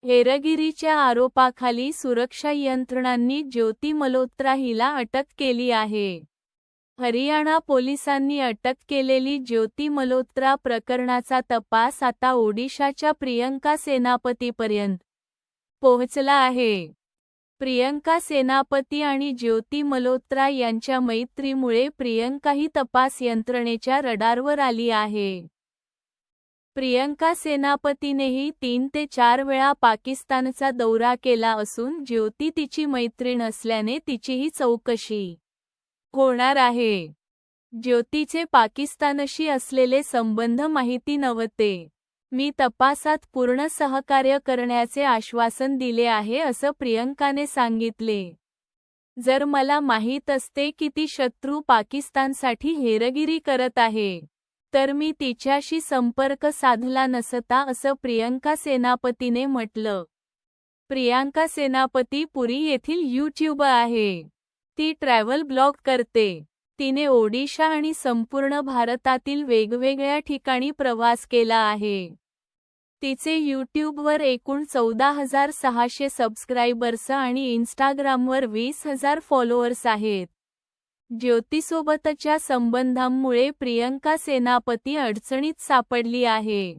हेरगिरीच्या आरोपाखाली सुरक्षा यंत्रणांनी ज्योती मल्होत्रा हिला अटक केली आहे. हरियाणा पोलिसांनी अटक केलेली ज्योती मल्होत्रा प्रकरणाचा तपास आता ओडिशाच्या प्रियंका सेनापतीपर्यंत पोहोचला आहे. प्रियंका सेनापती आणि ज्योती मल्होत्रा यांच्या मैत्रीमुळे प्रियंकाही तपास यंत्रणेच्या रडारवर आली आहे. प्रियंका सेनापतीनेही 3 ते 4 वेळा पाकिस्तानचा दौरा केला असून ज्योती तिची मैत्रीण असल्याने तिचीही चौकशी होणार आहे. ज्योतीचे पाकिस्तानशी असलेले संबंध माहिती नव्हते. मी तपासात पूर्ण सहकार्य करण्याचे आश्वासन दिले आहे असं प्रियंकाने सांगितले. जर मला माहीत असते की ती शत्रू पाकिस्तानसाठी हेरगिरी करत आहे तर मी तिच्याशी संपर्क साधला नसता असं प्रियंका सेनापतीने म्हटलं. प्रियंका सेनापती पुरी येथील यूट्यूबर आहे. ती ट्रॅव्हल ब्लॉग करते. तिने ओडिशा आणि संपूर्ण भारतातील वेगवेगळ्या ठिकाणी प्रवास केला आहे. तिचे यूट्यूबवर एकूण 14,600 सबस्क्रायबर्स आणि इन्स्टाग्रामवर 20,000 फॉलोअर्स आहेत. ज्योतीसोबतच्या संबंधांमुळे प्रियंका सेनापती अडचणीत सापडली आहे.